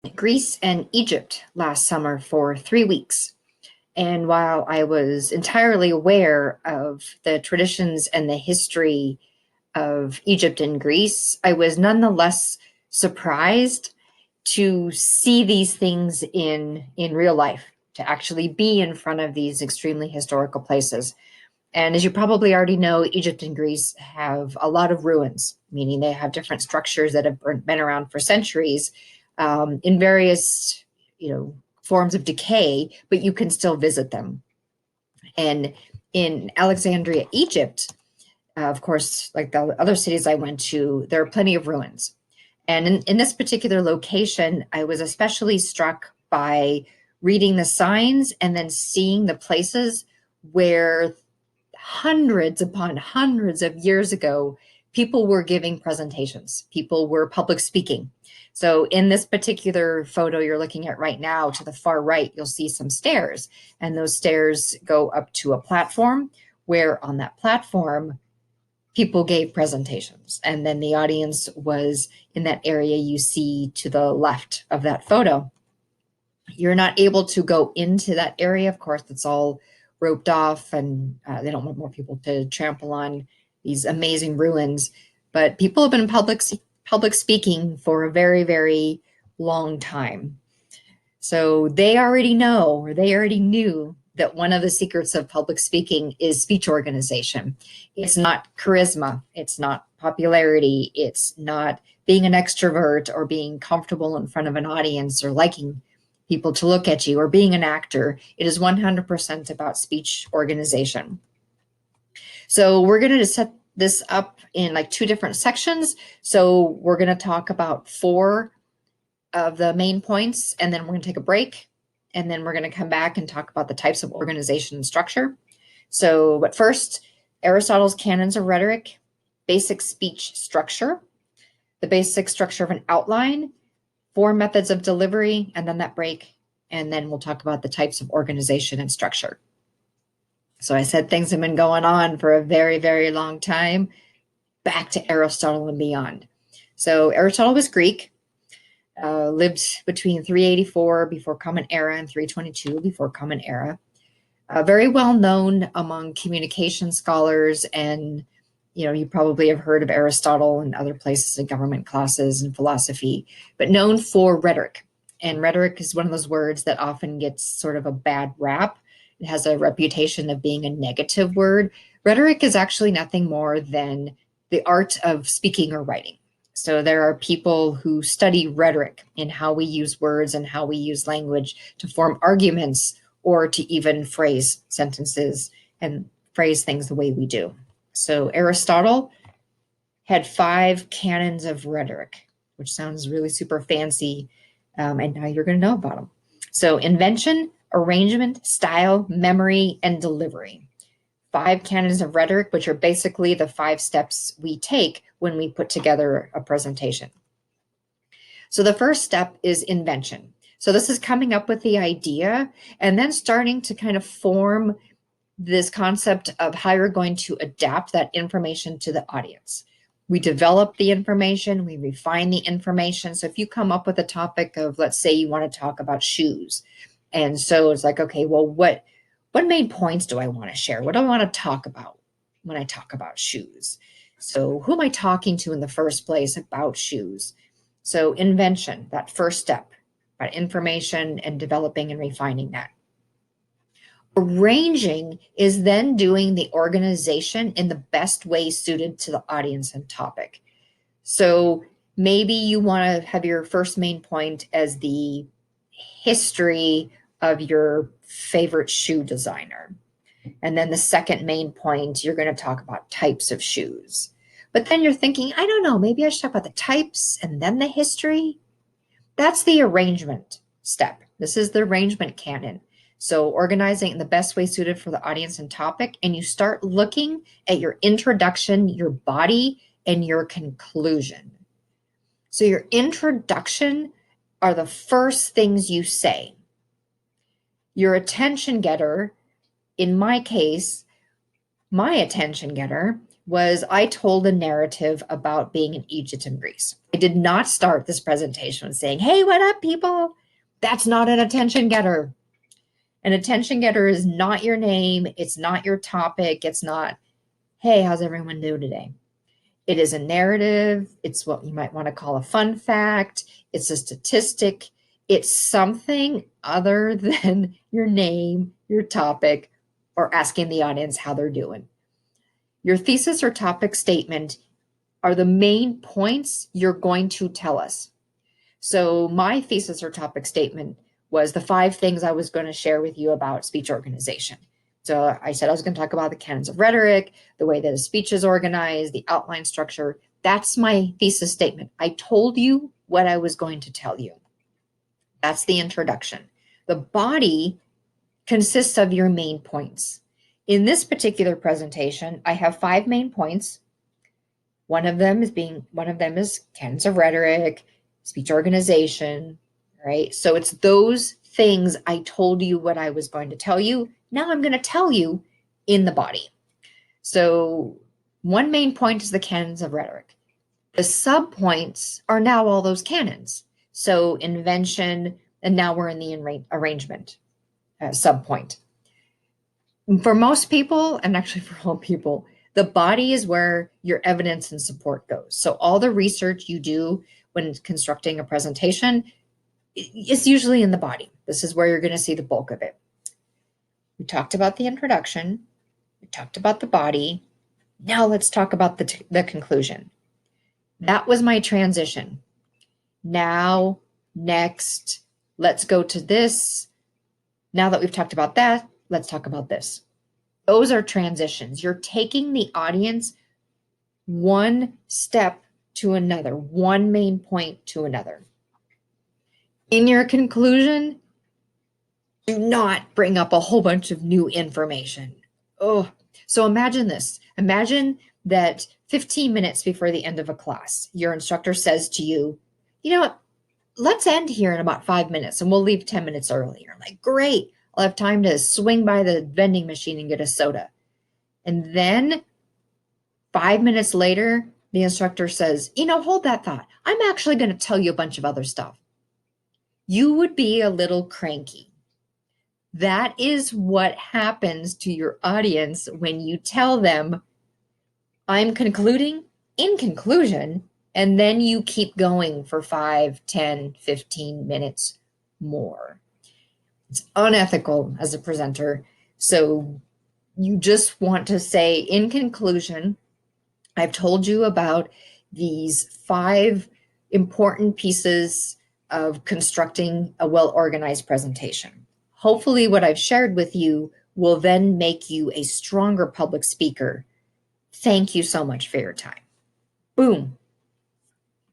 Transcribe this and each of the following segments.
Greece and Egypt last summer for 3 weeks. And while I was entirely aware of the traditions and the history of Egypt and Greece, I was nonetheless surprised to see these things in real life, to actually be in front of these extremely historical places. And as you probably already know, Egypt and Greece have a lot of ruins, meaning they have different structures that have been around for centuries, in various, forms of decay, but you can still visit them. And in Alexandria, Egypt, of course, like the other cities I went to, there are plenty of ruins. And in this particular location, I was especially struck by reading the signs and then seeing the places where hundreds upon hundreds of years ago, people were giving presentations, people were public speaking. So in this particular photo you're looking at right now, to the far right, you'll see some stairs, and those stairs go up to a platform where on that platform, people gave presentations. And then the audience was in that area you see to the left of that photo. You're not able to go into that area. Of course, it's all roped off, and they don't want more people to trample on these amazing ruins. But people have been public speaking for a very, very long time. So they already know, or they already knew, that one of the secrets of public speaking is speech organization. It's not charisma, it's not popularity, it's not being an extrovert or being comfortable in front of an audience or liking people to look at you or being an actor. It is 100% about speech organization. So we're going to set this up in like two different sections. So we're going to talk about 4 of the main points, and then we're going to take a break, and then we're going to come back and talk about the types of organization and structure. So, but first, Aristotle's canons of rhetoric, basic speech structure, the basic structure of an outline, 4 methods of delivery, and then that break, and then we'll talk about the types of organization and structure. So I said things have been going on for a very, very long time, back to Aristotle and beyond. So Aristotle was Greek, lived between 384 before Common Era and 322 before Common Era. Very well known among communication scholars, and you probably have heard of Aristotle in other places in government classes and philosophy, but known for rhetoric. And rhetoric is one of those words that often gets sort of a bad rap. It has a reputation of being a negative word. Rhetoric is actually nothing more than the art of speaking or writing. So there are people who study rhetoric in how we use words and how we use language to form arguments or to even phrase sentences and phrase things the way we do. So Aristotle had 5 canons of rhetoric, which sounds really super fancy, and now you're going to know about them. So invention, arrangement, style, memory, and delivery. 5 canons of rhetoric, which are basically the 5 steps we take when we put together a presentation. So the first step is invention. So this is coming up with the idea and then starting to kind of form this concept of how you're going to adapt that information to the audience. We develop the information, we refine the information. So if you come up with a topic of, let's say you want to talk about shoes. And so it's like, okay, well, what main points do I want to share? What do I want to talk about when I talk about shoes? So who am I talking to in the first place about shoes? So invention, that first step, about information and developing and refining that. Arranging is then doing the organization in the best way suited to the audience and topic. So maybe you want to have your first main point as the history of your favorite shoe designer. And then the second main point, you're going to talk about types of shoes. But then you're thinking, I don't know, maybe I should talk about the types and then the history. That's the arrangement step. This is the arrangement canon. So organizing in the best way suited for the audience and topic, and you start looking at your introduction, your body, and your conclusion. So your introduction are the first things you say. Your attention getter, in my case, my attention getter was I told a narrative about being in Egypt and Greece. I did not start this presentation with saying, hey, what up, people? That's not an attention getter. An attention getter is not your name. It's not your topic. It's not, hey, how's everyone doing today? It is a narrative. It's what you might want to call a fun fact. It's a statistic. It's something other than your name, your topic, or asking the audience how they're doing. Your thesis or topic statement are the main points you're going to tell us. So my thesis or topic statement was the 5 things I was going to share with you about speech organization. So I said I was going to talk about the canons of rhetoric, the way that a speech is organized, the outline structure. That's my thesis statement. I told you what I was going to tell you. That's the introduction. The body consists of your main points. In this particular presentation, I have 5 main points. One of them is canons of rhetoric, speech organization, right? So it's those things I told you what I was going to tell you. Now I'm going to tell you in the body. So one main point is the canons of rhetoric. The subpoints are now all those canons. So invention, and now we're in the arrangement subpoint. For most people, and actually for all people, the body is where your evidence and support goes. So all the research you do when constructing a presentation is usually in the body. This is where you're going to see the bulk of it. We talked about the introduction. We talked about the body. Now let's talk about the conclusion. That was my transition. Now, next, let's go to this. Now that we've talked about that, let's talk about this. Those are transitions. You're taking the audience one step to another, one main point to another. In your conclusion, do not bring up a whole bunch of new information. Oh, so imagine this. Imagine that 15 minutes before the end of a class, your instructor says to you, you know what, let's end here in about 5 minutes and we'll leave 10 minutes earlier. I'm like, great. I'll have time to swing by the vending machine and get a soda. And then 5 minutes later, the instructor says, you know, hold that thought. I'm actually going to tell you a bunch of other stuff. You would be a little cranky. That is what happens to your audience when you tell them, I'm concluding, in conclusion, and then you keep going for 5, 10, 15 minutes more. It's unethical as a presenter. So you just want to say, in conclusion, I've told you about these 5 important pieces of constructing a well-organized presentation. Hopefully what I've shared with you will then make you a stronger public speaker. Thank you so much for your time. Boom.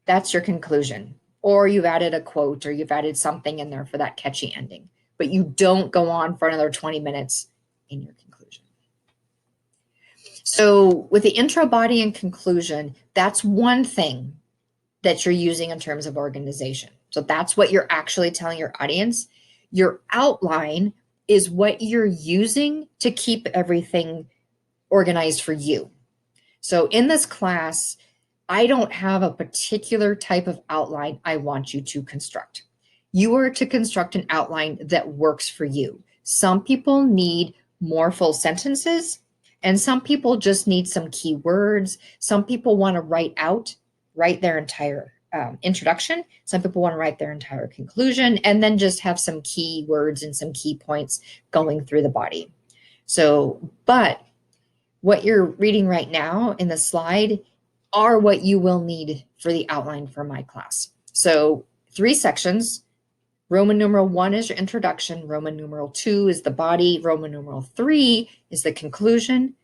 That's your conclusion. Or you've added a quote or you've added something in there for that catchy ending. But you don't go on for another 20 minutes in your conclusion. So with the intro, body, and conclusion, that's one thing that you're using in terms of organization. So that's what you're actually telling your audience. Your outline is what you're using to keep everything organized for you. So in this class, I don't have a particular type of outline I want you to construct. You are to construct an outline that works for you. Some people need more full sentences, and some people just need some key words. Some people want to write their entire introduction. Some people want to write their entire conclusion, and then just have some key words and some key points going through the body. So, but what you're reading right now in the slide are what you will need for the outline for my class. So 3 sections. Roman numeral 1 is your introduction. Roman numeral 2 is the body. Roman numeral 3 is the conclusion.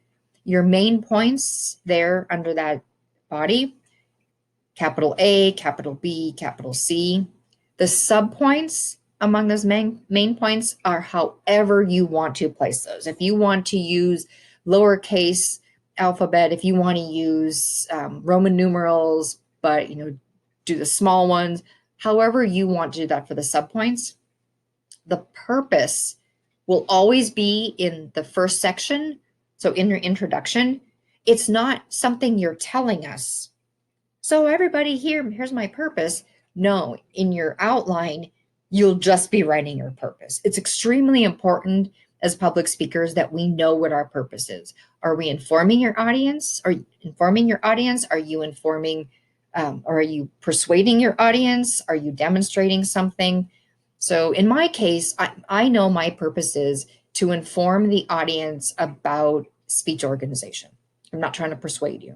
Your main points there under that body, capital A, capital B, capital C. The subpoints among those main points are however you want to place those. If you want to use lowercase alphabet, if you want to use Roman numerals, but do the small ones, however you want to do that for the subpoints, the purpose will always be in the first section. So in your introduction, It's not something you're telling us. So everybody here's my purpose. No, in your outline, you'll just be writing your purpose. It's extremely important as public speakers that we know what our purpose is. Are we informing your audience? Are you informing your audience? Are you informing, or are you persuading your audience? Are you demonstrating something? So in my case, I know my purpose is to inform the audience about speech organization. I'm not trying to persuade you.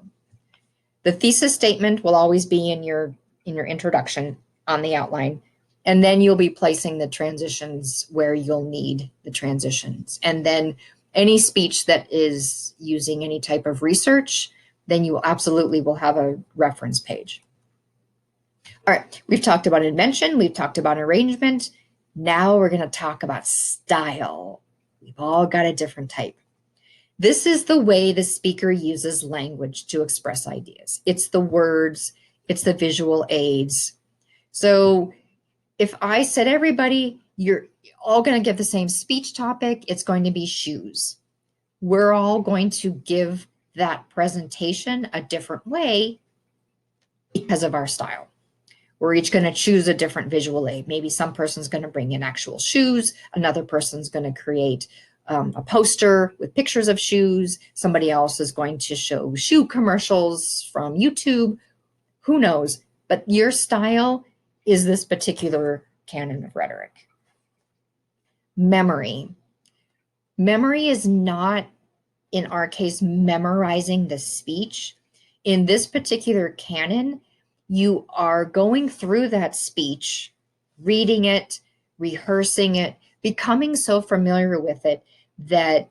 The thesis statement will always be in your introduction on the outline, and then you'll be placing the transitions where you'll need the transitions. And then any speech that is using any type of research, then you absolutely will have a reference page. All right, we've talked about invention, we've talked about arrangement. Now we're going to talk about style. We've all got a different type. This is the way the speaker uses language to express ideas. It's the words, it's the visual aids. So if I said, everybody, you're all going to give the same speech topic, it's going to be shoes. We're all going to give that presentation a different way because of our style. We're each going to choose a different visual aid. Maybe some person's going to bring in actual shoes. Another person's going to create a poster with pictures of shoes. Somebody else is going to show shoe commercials from YouTube. Who knows? But your style is this particular canon of rhetoric. Memory. Memory is not, in our case, memorizing the speech. In this particular canon, you are going through that speech, reading it, rehearsing it, becoming so familiar with it that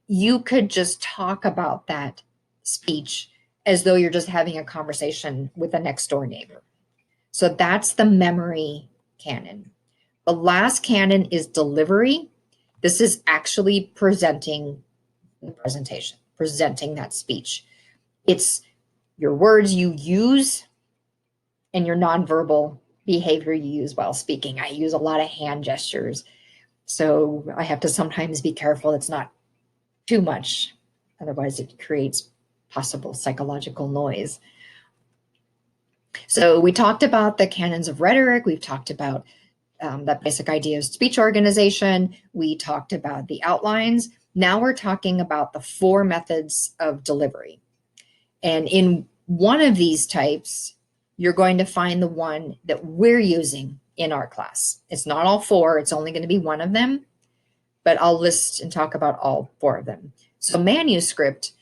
you could just talk about that speech as though you're just having a conversation with a next door neighbor. So that's the memory canon. The last canon is delivery. This is actually presenting the presentation, presenting that speech. It's your words you use and your nonverbal behavior you use while speaking. I use a lot of hand gestures. So I have to sometimes be careful it's not too much. Otherwise it creates possible psychological noise. So we talked about the canons of rhetoric. We've talked about that basic idea of speech organization. We talked about the outlines. Now we're talking about the 4 methods of delivery. And in one of these types, you're going to find the one that we're using in our class. It's not all 4, it's only going to be one of them, but I'll list and talk about all 4 of them. So manuscript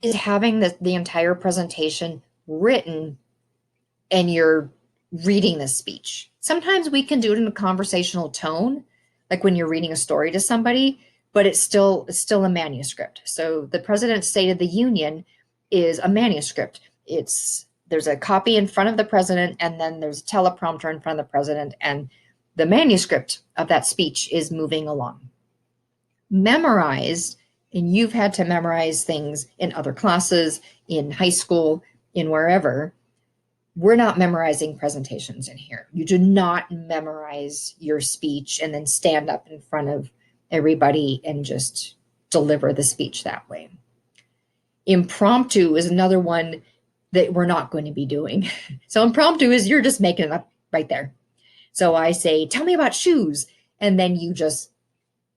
is having the entire presentation written and you're reading the speech. Sometimes we can do it in a conversational tone, like when you're reading a story to somebody, but it's still a manuscript. So the President's State of the Union is a manuscript. There's a copy in front of the president, and then there's a teleprompter in front of the president, and the manuscript of that speech is moving along. Memorized, and you've had to memorize things in other classes, in high school, in wherever. We're not memorizing presentations in here. You do not memorize your speech and then stand up in front of everybody and just deliver the speech that way. Impromptu is another one that we're not going to be doing. So impromptu is you're just making it up right there. So I say, tell me about shoes. And then you just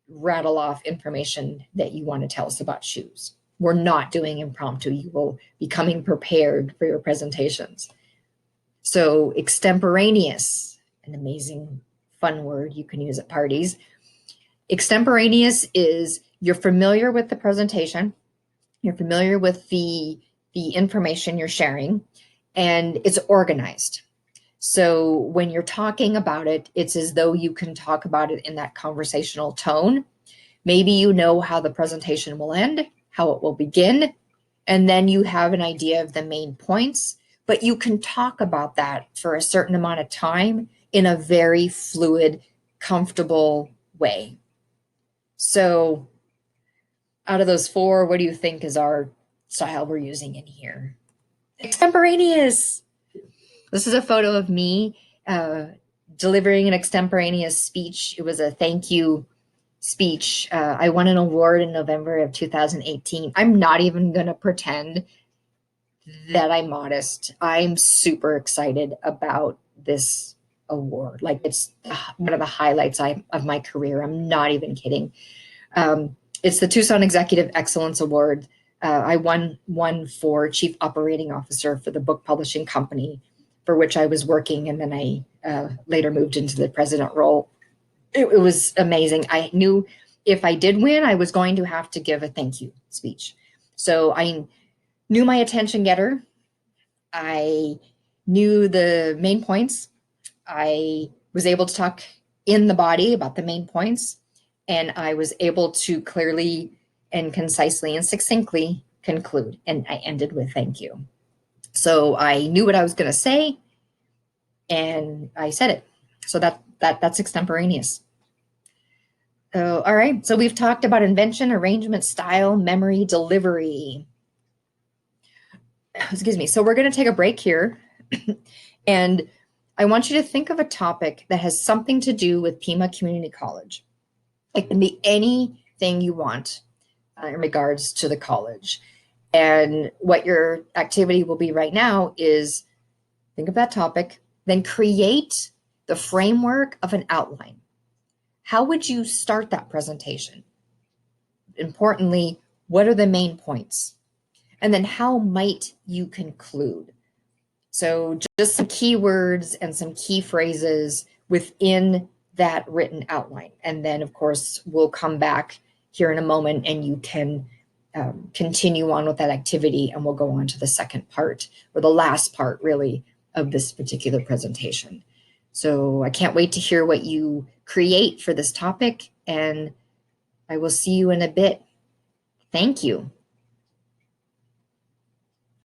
rattle off information that you want to tell us about shoes. We're not doing impromptu. You will be coming prepared for your presentations. So extemporaneous, an amazing fun word you can use at parties. Extemporaneous is you're familiar with the presentation, you're familiar with the information you're sharing, and it's organized. So when you're talking about it, it's as though you can talk about it in that conversational tone. Maybe you know how the presentation will end, how it will begin, and then you have an idea of the main points, but you can talk about that for a certain amount of time in a very fluid, comfortable way. So out of those 4, what do you think is our style we're using in here? Extemporaneous. This is a photo of me delivering an extemporaneous speech. It was a thank you speech. I won an award in November of 2018. I'm not even going to pretend that I'm modest. I'm super excited about this award. Like, it's one of the highlights of my career. I'm not even kidding. It's the Tucson Executive Excellence Award. I won one for Chief Operating Officer for the book publishing company for which I was working, and then I later moved into the president role. It was amazing. I knew if I did win, I was going to have to give a thank you speech. So I knew my attention getter. I knew the main points. I was able to talk in the body about the main points, and I was able to clearly and concisely and succinctly conclude. And I ended with thank you. So I knew what I was going to say, and I said it. So that's extemporaneous. So, all right. So we've talked about invention, arrangement, style, memory, delivery. Excuse me. So we're going to take a break here. And I want you to think of a topic that has something to do with Pima Community College. It can be anything you want in regards to the college. And what your activity will be right now is think of that topic, then create the framework of an outline. How would you start that presentation? Importantly, what are the main points? And then how might you conclude? So just some keywords and some key phrases within that written outline. And then, of course, we'll come back here in a moment and you can continue on with that activity, and we'll go on to the second part, or the last part, really, of this particular presentation. So I can't wait to hear what you create for this topic, and I will see you in a bit. Thank you.